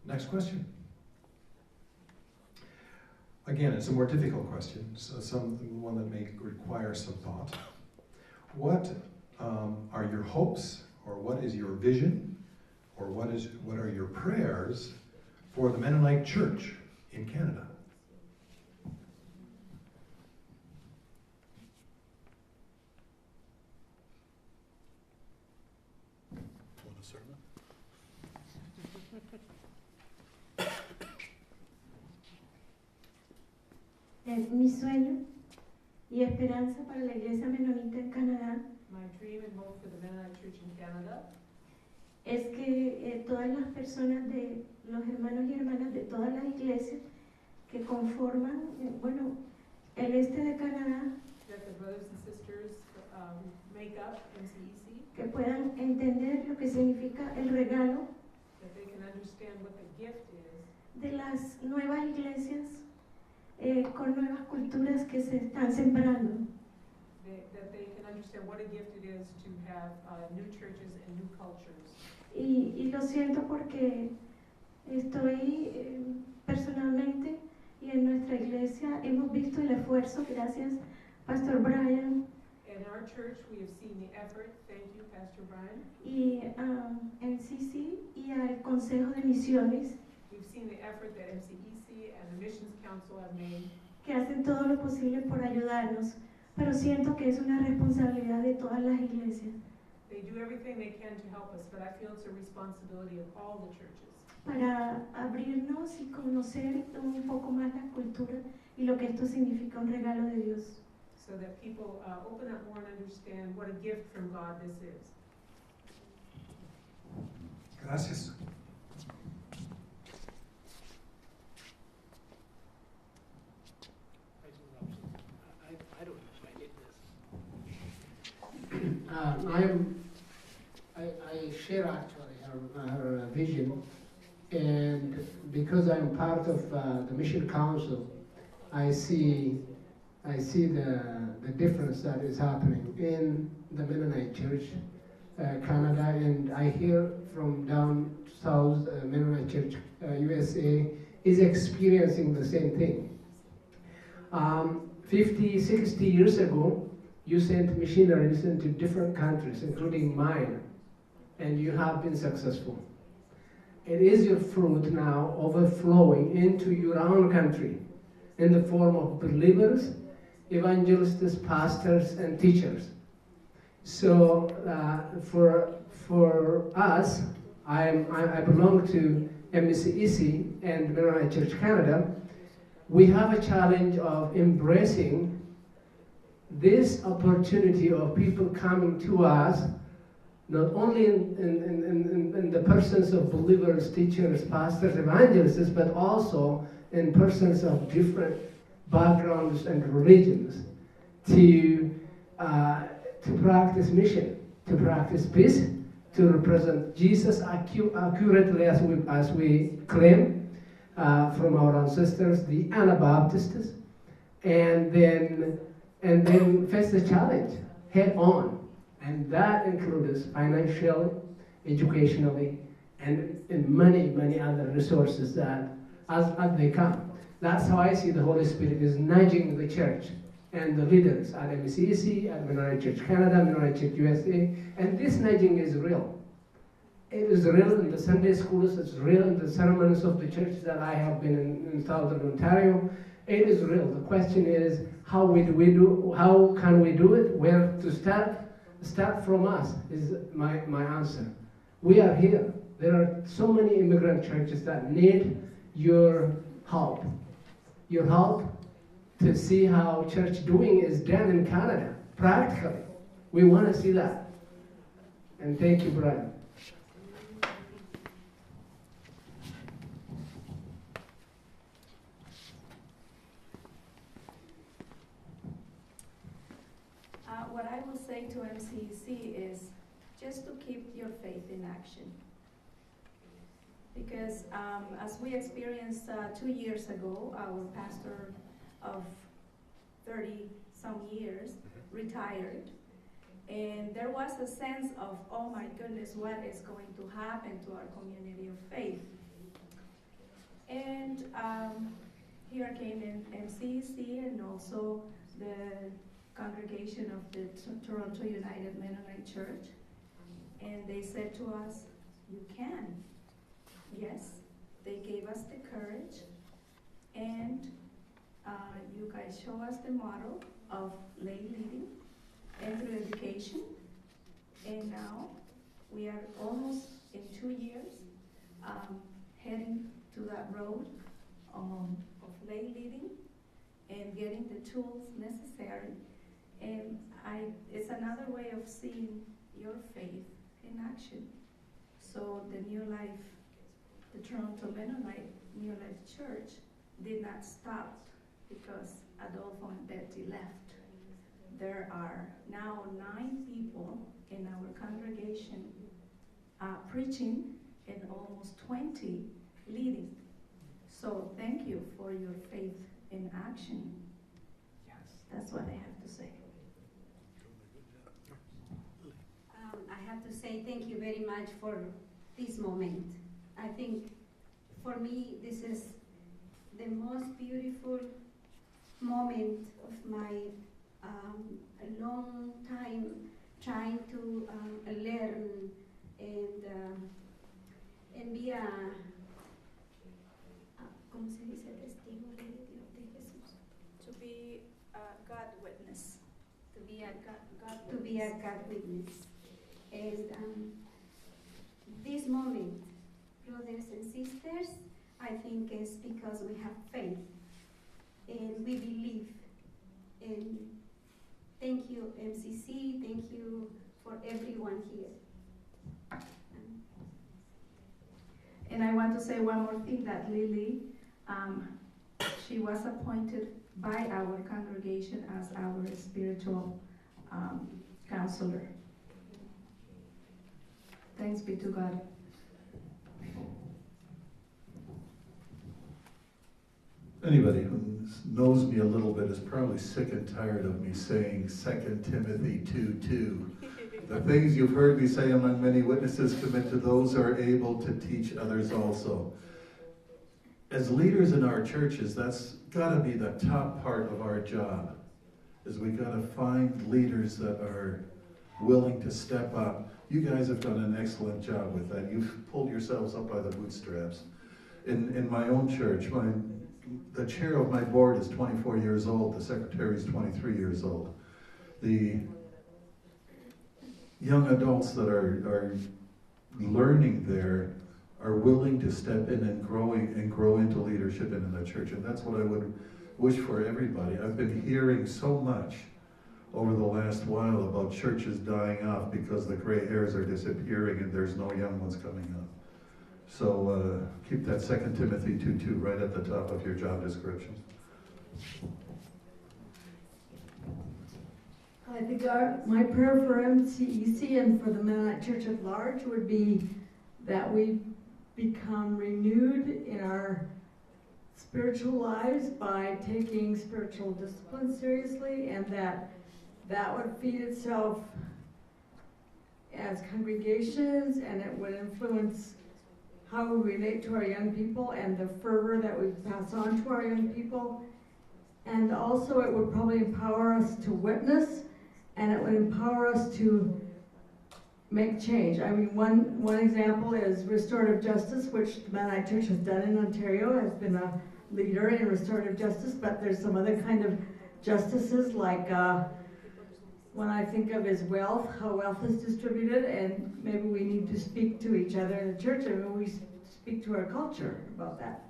Next question. Again, it's a more difficult question, so one that may require some thought. What are your hopes, or what is your vision, or what are your prayers for the Mennonite Church in Canada? Mi sueño y esperanza para la Iglesia Mennonita en Canadá My dream and hope for the Mennonite Church in Canada es que todas las personas de los hermanos y hermanas de todas las iglesias que conforman, el este de Canadá, that the brothers and sisters make up MCEC, que puedan entender lo que significa el regalo that they can understand what the gift is de las nuevas iglesias con nuevas culturas que se están sembrando. that they can understand what a gift it is to have new churches and new cultures. Y lo siento porque estoy personalmente y en nuestra iglesia hemos visto el esfuerzo, gracias Pastor Brian In our church, we have seen the effort, thank you, Pastor Brian, y MCC y al Consejo de Misiones, we've seen the effort that MCEC and the Missions Council have made, que hacen todo lo posible por ayudarnos, pero siento que es una responsabilidad de todas las iglesias. They do everything they can to help us, but I feel it's a responsibility of all the churches Para abrirnos y conocer un poco más la cultura y lo que esto significa, un regalo de Dios. so that people open up more and understand what a gift from God this is. Gracias. I don't know if I did this. I share actually her vision, and because I'm part of the Mission Council, I see the difference that is happening in the Mennonite Church, Canada, and I hear from down south, Mennonite Church, USA, is experiencing the same thing. 50, 60 years ago, you sent missionaries into different countries, including mine, and you have been successful. It is your fruit now overflowing into your own country in the form of believers, evangelists, pastors, and teachers. So for us, I belong to MCEC and Mennonite Church Canada. We have a challenge of embracing this opportunity of people coming to us, not only in the persons of believers, teachers, pastors, evangelists, but also in persons of different backgrounds and religions, to practice mission, to practice peace, to represent Jesus accurately as we claim from our ancestors, the Anabaptists, and then face the challenge head on, and that includes financially, educationally, and many other resources that as they come. That's how I see the Holy Spirit is nudging the church and the leaders at MCEC, at Mennonite Church Canada, Mennonite Church USA, and this nudging is real. It is real in the Sunday schools, it's real in the ceremonies of the church that I have been in Southern Ontario. It is real. The question is, how can we do it? Where to start? Start from us is my answer. We are here. There are so many immigrant churches that need your help. Your help to see how church doing is done in Canada, practically. We want to see that. And thank you, Brian. What I will say to MCEC is just to keep your faith in action. Because as we experienced 2 years ago, our pastor of 30-some years retired. And there was a sense of, oh my goodness, what is going to happen to our community of faith? And here came in MCEC and also the congregation of the Toronto United Mennonite Church. And they said to us, you can. Yes, they gave us the courage. And you guys show us the model of lay leading and through education. And now we are almost in 2 years heading to that road of lay leading and getting the tools necessary. And it's another way of seeing your faith in action. So the New Life, the Toronto Mennonite New Life Church did not stop because Adolfo and Betty left. There are now 9 people in our congregation preaching and almost 20 leading. So thank you for your faith in action. Yes. That's what I have to say. I have to say thank you very much for this moment. I think for me this is the most beautiful moment of my long time trying to learn and be a ¿cómo se dice? Testigo de Jesús. To be a God witness. To be a God witness. And this moment, brothers and sisters, I think is because we have faith and we believe. And thank you, MCC. Thank you for everyone here. And I want to say one more thing, that Lily, she was appointed by our congregation as our spiritual counselor. Thanks be to God. Anybody who knows me a little bit is probably sick and tired of me saying 2 Timothy 2:2. The things you've heard me say among many witnesses, commit to those who are able to teach others also. As leaders in our churches, that's got to be the top part of our job, is we got to find leaders that are willing to step up. You guys have done an excellent job with that. You've pulled yourselves up by the bootstraps. In my own church, the chair of my board is 24 years old, the secretary is 23 years old. The young adults that are learning there are willing to step in and grow into leadership in the church, and that's what I would wish for everybody. I've been hearing so much over the last while about churches dying off because the gray hairs are disappearing and there's no young ones coming up. So keep that 2 Timothy 2:2 right at the top of your job description. I think my prayer for MCEC and for the Mennonite Church at large would be that we become renewed in our spiritual lives by taking spiritual discipline seriously, and that would feed itself as congregations, and it would influence how we relate to our young people and the fervor that we pass on to our young people. And also it would probably empower us to witness, and it would empower us to make change. I mean, one example is restorative justice, which the Mennonite Church has done in Ontario, has been a leader in restorative justice, but there's some other kind of justices, like one I think of is wealth, how wealth is distributed, and maybe we need to speak to each other in the church, and maybe we speak to our culture about that.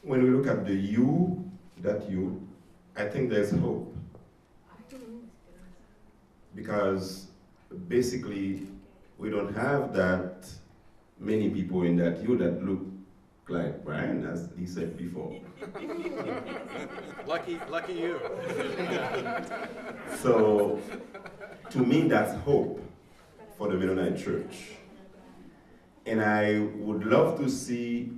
When we look at the you, I think there's hope. Because basically, we don't have that many people in that you that look like Brian, as he said before. Lucky you. So, to me, that's hope for the Mennonite Church. And I would love to see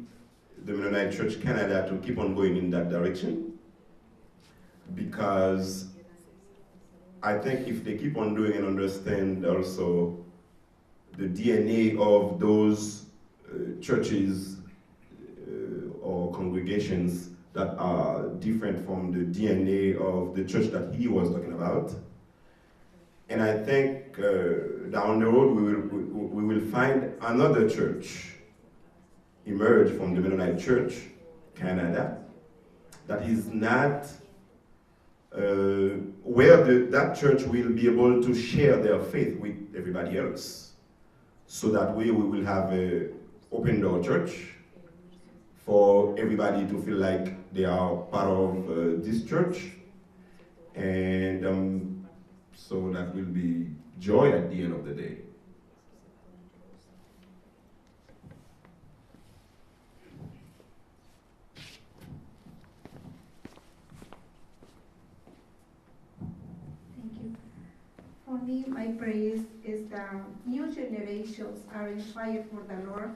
the Mennonite Church Canada to keep on going in that direction, because I think if they keep on doing and understand also the DNA of those churches or congregations that are different from the DNA of the church that he was talking about. And I think down the road we will find another church emerge from the Mennonite Church, Canada, that is not where that church will be able to share their faith with everybody else. So that way we will have an open door church for everybody to feel like they are part of this church. And so that will be joy at the end of the day. Thank you. For me, my praise is that new generations are in fire for the Lord,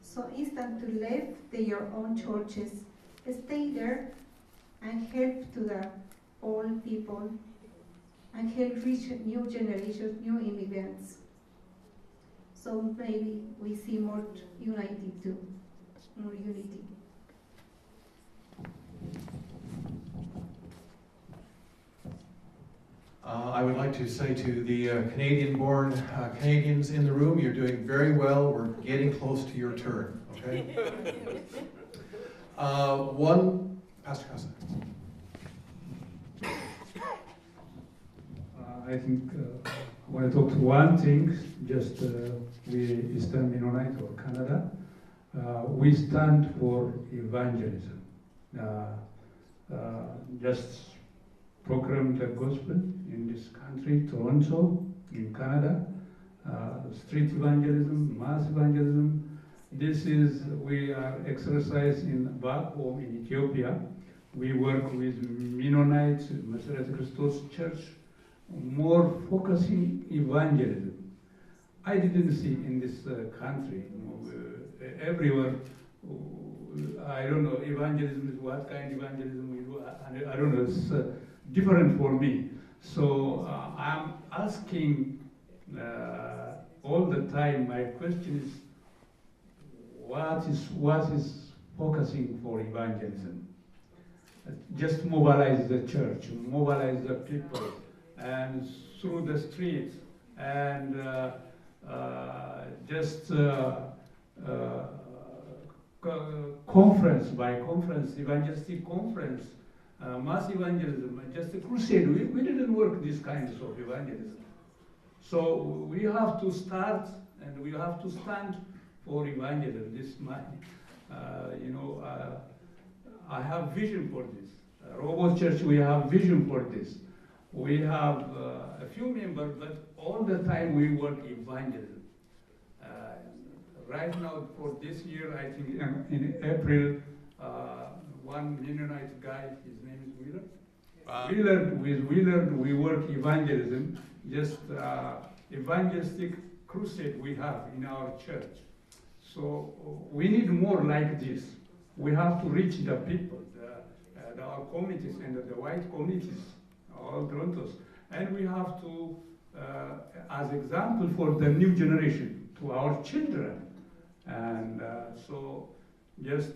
so instant to leave their own churches, stay there and help to the old people and help reach new generations, new immigrants. So maybe we see more unity too, more unity. I would like to say to the Canadian-born Canadians in the room, you're doing very well. We're getting close to your turn, okay? Pastor Casa. I think I want to talk to one thing, just we Eastern Mennonite or Canada. We stand for evangelism. Just proclaim the gospel in this country, Toronto, in Canada. Street evangelism, mass evangelism. This is, we are exercising back home in Ethiopia. We work with Mennonite, Messiah Christos Church, more focusing evangelism. I didn't see in this country, everywhere, I don't know, evangelism is what kind of evangelism we do, I don't know, it's different for me. So I'm asking all the time, my question is, what is focusing for evangelism? Just mobilize the church, mobilize the people, and through the streets, and just conference by conference, evangelistic conference, mass evangelism, just a crusade. We didn't work these kinds of evangelism. So we have to start and we have to stand for evangelism. This is my, I have vision for this. Robot Church, we have vision for this. We have a few members, but all the time we work evangelism. Right now, for this year, I think in April, one Mennonite guy, his name is Wheeler. With Wheeler, we work evangelism, just evangelistic crusade we have in our church. So we need more like this. We have to reach the people, our communities and the white communities, all Torontos. And we have to, as example for the new generation, to our children. And so just,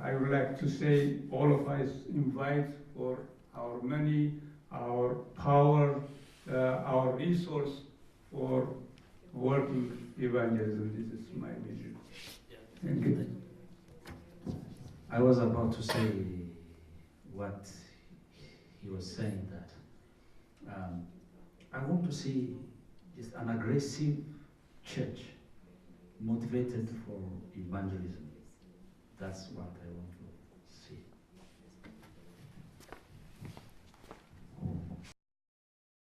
I would like to say all of us invite for our money, our power, our resource for working evangelism. This is my vision. Thank you. I was about to say what he was saying, that I want to see just an aggressive church motivated for evangelism. That's what I want to